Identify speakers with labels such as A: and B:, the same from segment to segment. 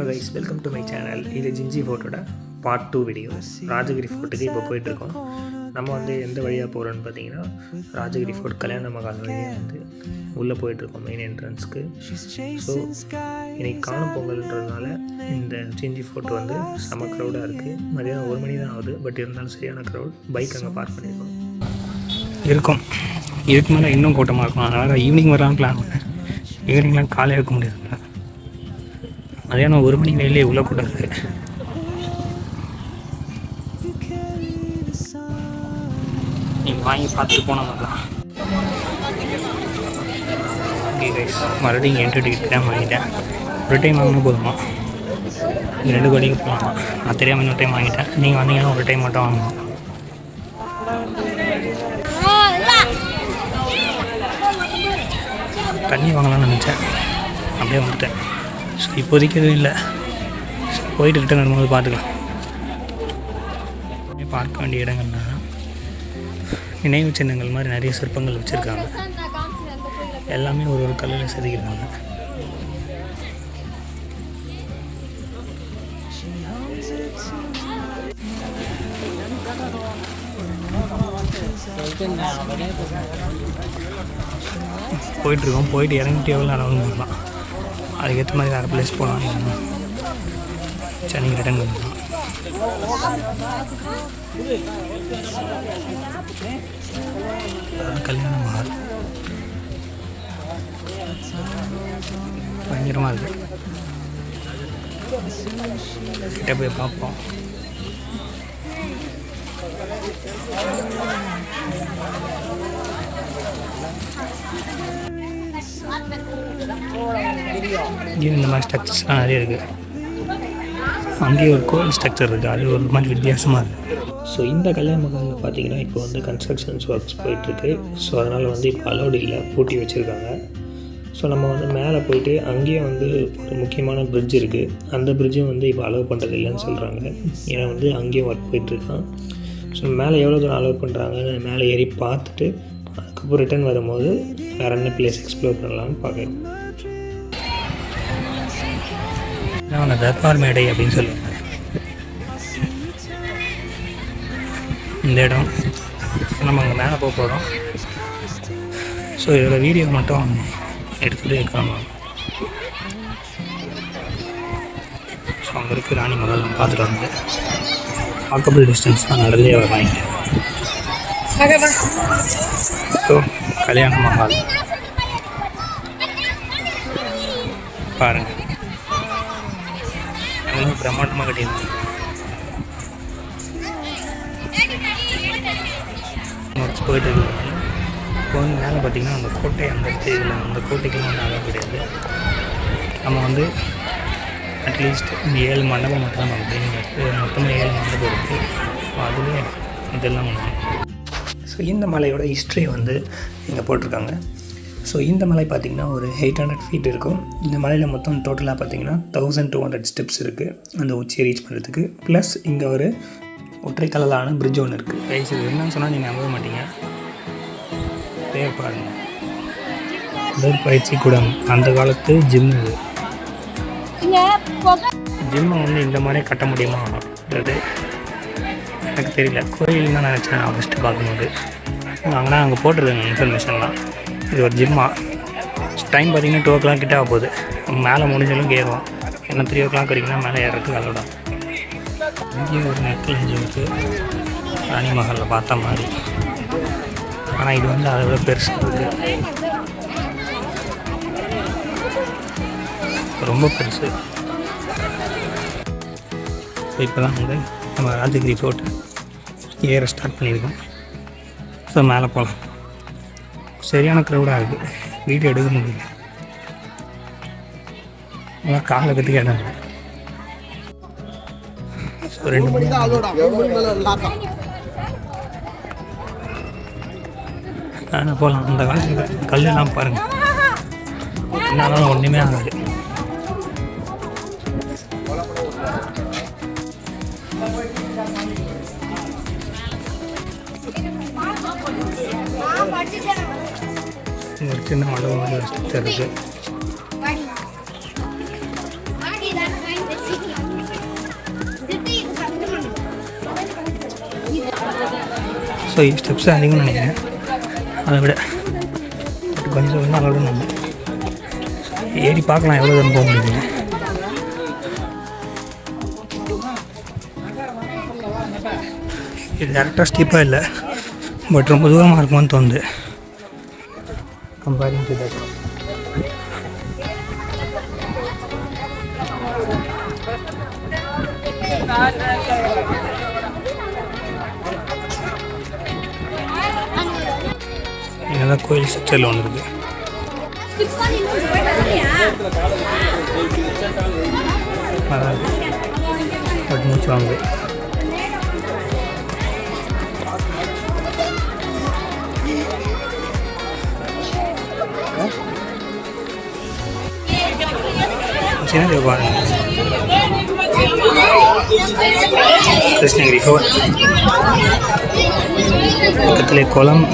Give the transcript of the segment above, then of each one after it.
A: Hello guys, welcome to my channel. இது ginger ஃபோர்ட்டோட part 2 video. Rajagiri ஃபோர்ட்டுக்கு இப்போ போயிட்டுருக்கோம். நம்ம வந்து எந்த வழியாக போகிறோன்னு பார்த்தீங்கன்னா, ராஜகிரி ஃபோர்ட் கல்யாண மகால் வழியாக வந்து உள்ளே போயிட்டுருக்கோம் மெயின் என்ட்ரன்ஸ்க்கு. ஸோ இன்றைக்கி காணும் பொங்கல்ன்றதுனால இந்த ஜிஞ்சி ஃபோர்ட் வந்து செம க்ரௌடாக இருக்குது. மதியானம் 1 மணி தான் ஆகுது, பட் இருந்தாலும் சரியான க்ரௌட். பைக் அங்கே பார்க் பண்ணியிருக்கோம். இருக்கும் இதுக்கு மேலே இன்னும் கூட்டமாக இருக்கும். அதனால் ஈவினிங் வரலான்னு பிளான் பண்ணேன். ஈவினிங்லாம் காலையாக இருக்க முடியாது. மதியானம் 1 மணி வெயிலே உள்ள கூட்டம் இருக்குது. நீங்கள் வாங்கி பார்த்துட்டு போன மாதிரி தான். ஓகே கைஸ், மறுபடியும் என்ட்ரி டிக்கெட் தான் வாங்கிட்டேன். ஒரு டைம் வாங்கினா போதுமா? 2 கோடிக்கு போகலாமா? நான் தெரியாமல் இன்னொரு டைம் வாங்கிட்டேன். நீங்கள் வந்தீங்கன்னா ஒரு டைம் மட்டும் வாங்கணும். தண்ணி வாங்கலாம்னு நினச்சேன், அப்படியே வந்துட்டேன். ஸோ இப்போதைக்கு எதுவும் இல்லை. ஸோ போயிட்டு ரிட்டன் வரும்போது பார்த்துக்கலாம். பார்க்க வேண்டிய இடங்கள்னா நினைவு சின்னங்கள் மாதிரி நிறைய சிற்பங்கள் வச்சுருக்காங்க. எல்லாமே ஒரு கல்லில் செதுக்கிடுறாங்க. போயிட்டுருக்கோம். போயிட்டு இறங்கிட்டு எவ்வளோ நேரம் பண்ணலாம். அதுக்கேற்ற மாதிரி வேறு பிளேஸ் போகலாம். சரி, ரிட்டன் பண்ணலாம். கல்யாண மகால் பயங்கரமாக இருக்குது. கிட்ட போய் பார்ப்போம். இங்கேயும் இந்த மாதிரி ஸ்ட்ரக்சர்ஸ்லாம் நிறைய இருக்குது. அங்கேயும் ஒரு கோவில் ஸ்ட்ரக்சர் இருக்குது, அது ஒரு மாதிரி வித்தியாசமாக இருக்குது. ஸோ இந்த கல்யாண மகாலில் பார்த்தீங்கன்னா இப்போ வந்து கன்ஸ்ட்ரக்ஷன்ஸ் ஒர்க்ஸ் போயிட்டுருக்கு. ஸோ அதனால் வந்து இப்போ அலௌடு இல்லை, பூட்டி வச்சுருக்காங்க. ஸோ நம்ம வந்து மேலே போயிட்டு அங்கேயும் வந்து ஒரு முக்கியமான பிரிட்ஜ் இருக்குது. அந்த பிரிட்ஜும் வந்து இப்போ அலோவ் பண்ணுறது இல்லைன்னு சொல்கிறாங்க. ஏன்னா வந்து அங்கேயும் ஒர்க் போயிட்டுருக்கான். ஸோ மேலே எவ்வளோ தூரம் அலோவ் பண்ணுறாங்கன்னு மேலே ஏறி பார்த்துட்டு அதுக்கப்புறம் ரிட்டன் வரும்போது வேறு என்ன பிளேஸ் எக்ஸ்ப்ளோர் பண்ணலாம்னு பார்க்குறோம். நான் தர்பார் மேடை அப்படின்னு சொல்லுவேன். இந்த இடம் நம்ம அங்கே மேலே போக போகிறோம். ஸோ இதோட வீடியோ மட்டும் எடுத்துகிட்டு இருக்காங்க. ஸோ அங்கே இருக்குது ராணி மகால். பார்த்துட்டு வந்து வாக்கபிள் டிஸ்டன்ஸ் தான், நடந்தே வராங்க. ஸோ கல்யாண மகால் பாருங்கள், எவ்வளோ பிரம்மாண்டமாக கட்டியிருக்கு. போயிட்டு இருக்கு. இப்போ வந்து மேலே பார்த்திங்கன்னா அந்த கோட்டை, அந்த இடத்துல அந்த கோட்டைக்கெல்லாம் வந்து அளவு கிடையாது. நம்ம வந்து அட்லீஸ்ட் இந்த 7 மண்டபம் மட்டும் தான் பார்க்குறது. மொத்தமாக 7 மண்டபம் இருக்குது. ஸோ அதுவே இதெல்லாம் ஒன்று. ஸோ இந்த மலையோட ஹிஸ்ட்ரி வந்து இங்கே போட்டிருக்காங்க. ஸோ இந்த மலை பார்த்திங்கன்னா ஒரு 800 ஃபீட் இருக்கும். இந்த மலையில் மொத்தம் டோட்டலாக பார்த்திங்கன்னா 1200 ஸ்டெப்ஸ் இருக்குது அந்த உச்சியை ரீச் பண்ணுறதுக்கு. ப்ளஸ் இங்கே ஒரு ஒற்றை கல்லான பிரிட்ஜ் ஒன்று இருக்குது. கைஸ், இது என்னன்னு சொன்னால் நீங்கள் நம்ப மாட்டீங்க. பாருங்க, உடற்பயிற்சி கூடம், அந்த காலத்து ஜிம். இது ஜிம்மை வந்து இந்த மாதிரியே கட்ட முடியுமா அப்படின்றது எனக்கு தெரியல. கோயில் தான் நினச்சேன் நான் ஃபஸ்ட்டு பார்க்கும்போது. அங்கே அங்கே போட்டிருக்காங்க இன்ஃபர்மேஷன்லாம். இது ஒரு ஜிம்மா. டைம் பார்த்திங்கன்னா 2 o'clock கிட்ட ஆக போகுது. மேலே முடிஞ்சாலும் ஏறுவோம். ஏன்னா 3 o'clock வரைக்கும்னா மேலே ஏறதுக்கு அலோதான். இங்கேயும் ஒரு நெக்லஸ் இருக்குது ராணி மகாலில் பார்த்த மாதிரி. ஆனால் இது வந்து அதை விட பெருசாக இருக்குது, ரொம்ப பெருசு. ஸோ இப்போ தான் வந்து நம்ம ராஜகிரி ஃபோர்ட் ஏற ஸ்டார்ட் பண்ணியிருக்கோம். ஸோ மேலே போகலாம். சரியான க்ரௌடாக இருக்குது, வீடியோ எடுக்க முடியல. ஆனால் காலை கற்றுக்க இடம் இல்லை. ஸோ 2 மணி ஆனால் போகலாம். அந்த காலத்தில் கல்லெல்லாம் பாருங்கள், என்னாலும் ஒன்றுமே ஆகாது. ஒரு சின்ன மண்டபம் மாதிரி ஸ்ட்ரக்சர் இருக்குது.
B: ஸோ ஸ்டெப்ஸ் அதிகம்னு நினைக்கிறேன். அதை விட கொஞ்சம் வந்து அதோட நம்ம ஏறி பார்க்கலாம் எவ்வளோ தூரம் போக முடியுங்க. இது டேரெக்டாக ஸ்டீப்பாக இல்லை, பட் ரொம்ப தூரமாக இருக்குமான்னு தோணுது கம்பேரிங் டு தட். இங்கே தான் கோயில் ஸ்ட்ரக்சரில் ஒன்று இருக்குது. பட் மூச்சு வாங்குது. சின்ன பாருங்க, கிருஷ்ணகிரி ஃபோர்ட் பக்கத்தில் குளம்,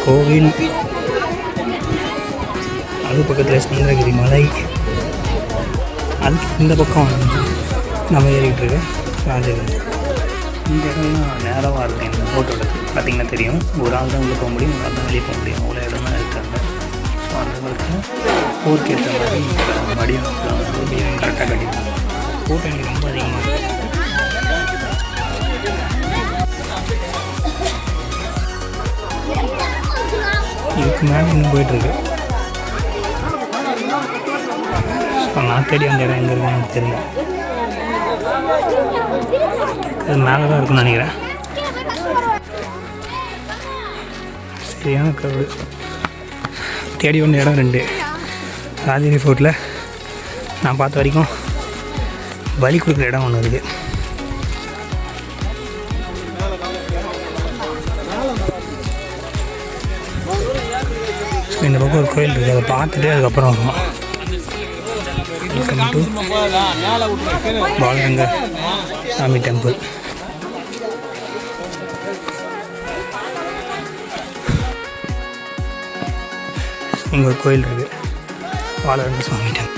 B: கோவில், அது பக்கத்தில் சந்திரகிரி மலை, அதுக்கு இந்த பக்கம் நம்ம ஏறிக்கிட்டு இருக்கு ராஜகிரி. இந்த இடம்லாம் நேரமாக இருக்கும். இந்த ஃபோட்டோவில் பார்த்திங்கன்னா தெரியும், ஒரு ஆள் தான் உள்ளே போக முடியும், ஒரு ஆள் தான் வெளியே போக முடியும், அவ்வளோ இடம் தான் இருக்காங்க. ஸோ அந்த காலத்தில் போருக்கு ஏற்ற மாதிரி வடிவமைப்புலாம் வந்து கரெக்டாக கட்டியிருக்காங்க. ஃபோட்டோ எனக்கு ரொம்ப அதிகமாக இருக்குது. இதுக்கு மேலே இன்னும் போயிட்டுருக்கு. ஸோ நான் தேடி அந்த இடம் எங்கே இருக்குன்னு எனக்கு தெரியல. அது மேலே தான் இருக்குன்னு நினைக்கிறேன். சரியான க்ரௌடு. தேடி வந்த இடம் 2. ராஜகிரி ஃபோர்ட்டில் நான் பார்த்த வரைக்கும் பலி கொடுக்குற இடம் ஒன்று இருக்குது. இந்த பக்கம் ஒரு கோயில் இருக்குது, அதை பார்த்துட்டு அதுக்கப்புறம் வரும். வெல்கம் டு பாலரங்க சாமி டெம்பிள். இங்கே ஒரு கோயில் இருக்குது, பாலரங்க சாமி டெம்பிள்.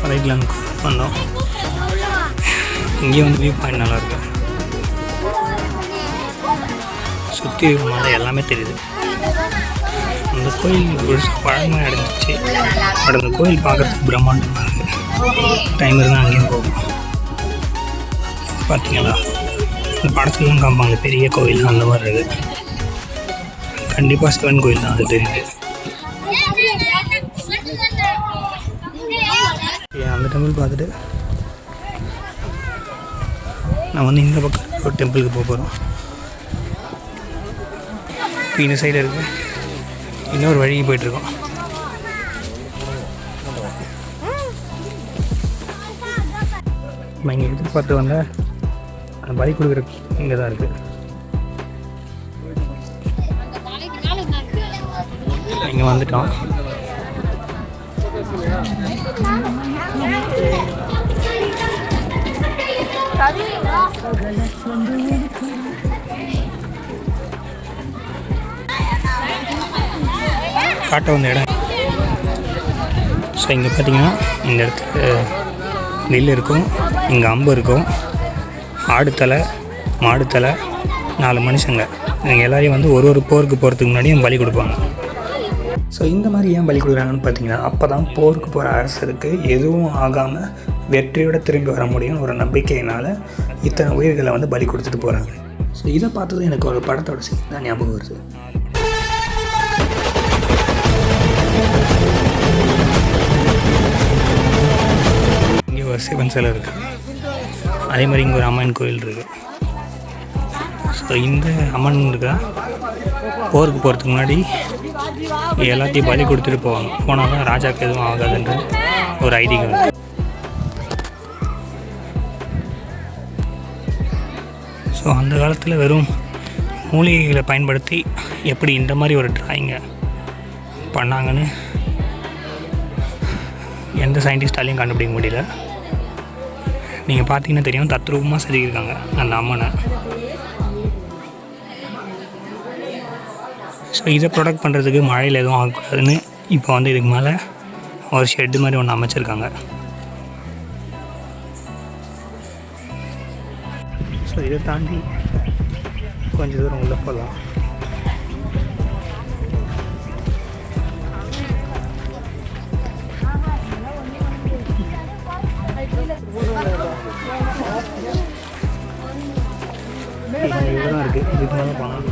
B: ரைட்லாம் பண்ணோம். இங்கேயும் வந்து வியூ பாயிண்ட் நல்லாயிருக்கு. சுற்றி மலை எல்லாமே தெரியுது. அந்த கோயில் ஒரு பழமை அடைஞ்சிச்சு. பட் அந்த கோயில் பார்க்குறதுக்கு பிரம்மாண்டமாக இருக்குது. டைம் இருந்தால் அங்கேயும் போகும். பார்த்தீங்களா, இந்த படத்துலலாம் காமிப்பாங்க பெரிய கோயில் அந்த மாதிரி இருக்குது. கண்டிப்பாக சிவன் கோயில் தான், அது தெரியுது. அந்த டெம்பிள் பார்த்துட்டு நான் வந்து இந்த பக்கம் ஒரு டெம்பிளுக்கு போக போகிறோம். இந்த சைடு இருக்குது, இன்னொரு வழிக்கு போயிட்டுருக்கோம். நம்ம இங்கே எதிர்பார்த்து வந்த அந்த பலி கொடுக்குற இங்கே தான் இருக்குது. இங்கே வந்துட்டோம். காட்ட வந்த இடம். ஸோ இங்கே பார்த்தீங்கன்னா இந்த இடத்துக்கு நெல் இருக்கும், இங்கே அம்பு இருக்கும், ஆடு தலை, மாடு தலை, 4 மனுஷங்க. இவங்க எல்லாரையும் வந்து ஒரு போருக்கு போகிறதுக்கு முன்னாடியும் பலி கொடுப்பாங்க. ஸோ இந்த மாதிரி ஏன் பலி கொடுக்குறாங்கன்னு பார்த்தீங்கன்னா, அப்போ தான் போருக்கு போகிற அரசருக்கு எதுவும் ஆகாமல் வெற்றியோடு திரும்பி வர முடியும்னு ஒரு நம்பிக்கையினால் இத்தனை உயிர்களை வந்து பலி கொடுத்துட்டு போகிறாங்க. ஸோ இதை பார்த்ததும் எனக்கு ஒரு படத்தோட சீன் தான் ஞாபகம் வருது. இங்கே ஒரு சிவன் சிலை இருக்குது, அதே மாதிரி இங்கே ஒரு அம்மன் கோயில் இருக்குது. ஸோ இந்த அம்மன் இருக்கா போருக்கு போகிறதுக்கு முன்னாடி எல்லாத்தையும் பலி கொடுத்துட்டு போவாங்க. போனால் தான் ராஜாவுக்கு எதுவும் ஆகாதுன்ற ஒரு ஐதீகம் இருக்குது. ஸோ அந்த காலத்தில் வெறும் மூலிகைகளை பயன்படுத்தி எப்படி இந்த மாதிரி ஒரு டிராயிங்கை பண்ணாங்கன்னு எந்த சயின்டிஸ்டாலையும் கண்டுபிடிக்க முடியல. நீங்கள் பார்த்தீங்கன்னா தெரியும், தத்ரூபமாக செதுக்கியிருக்காங்க அந்த அம்மனை. ஸோ இதை ப்ரொடெக்ட் பண்ணுறதுக்கு மழையில் எதுவும் ஆகக்கூடாதுன்னு இப்போ வந்து இதுக்கு மேலே ஒரு ஷெட்டு மாதிரி ஒன்று அமைச்சிருக்காங்க. ஸோ இதை தாண்டி கொஞ்சம் தூரம் உள்ளே போகலாம். இதுதான் இருக்குது. இதுக்கு மேலே போனால்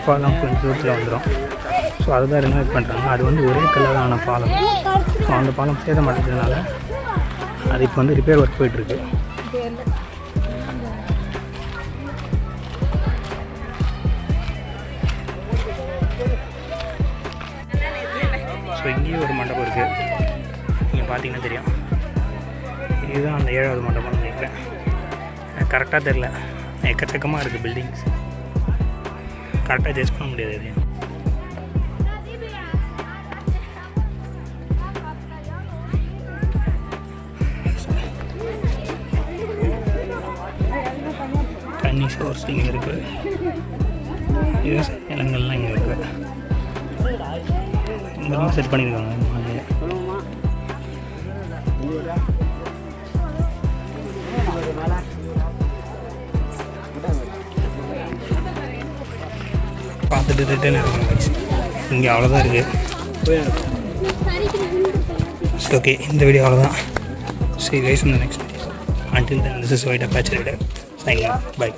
B: பாலம் கொஞ்சம் தூரத்தில் வந்துடும். ஸோ அதுதான் ரெனோவேட் பண்ணுறாங்க. அது வந்து ஒரே கலரான பாலம். ஸோ அந்த பாலம் சேதமடைஞ்சதுனால அது இப்போ வந்து ரிப்பேர் ஒர்க் போயிட்டுருக்கு. ஸோ இங்கேயும் ஒரு மண்டபம் இருக்குது. நீங்கள் பார்த்தீங்கன்னா தெரியும். இதுதான் அந்த 7வது மண்டபம்னு நினைக்கிறேன். கரெக்டாக தெரில. எக்கச்சக்கமாக இருக்குது பில்டிங்ஸ். கரெக்டாக ஜட்ஜ் பண்ண முடியாது எதையும். தண்ணி சோர்ஸ் இங்கே இருக்குது. விவசாய நிலங்கள்லாம் இங்கே இருக்குது. இங்கெல்லாம் செட் பண்ணியிருக்காங்க மலையை. பார்த்துட்டு ரிட்டர்ன் இருக்குங்க. இங்கே அவ்வளோதான் இருக்குது. ஸோ ஓகே, இந்த வீடியோ அவ்வளோதான். ஸோ கைஸ் இந்த next video. Until then, this is White Apache Reader. Signing off. Bye.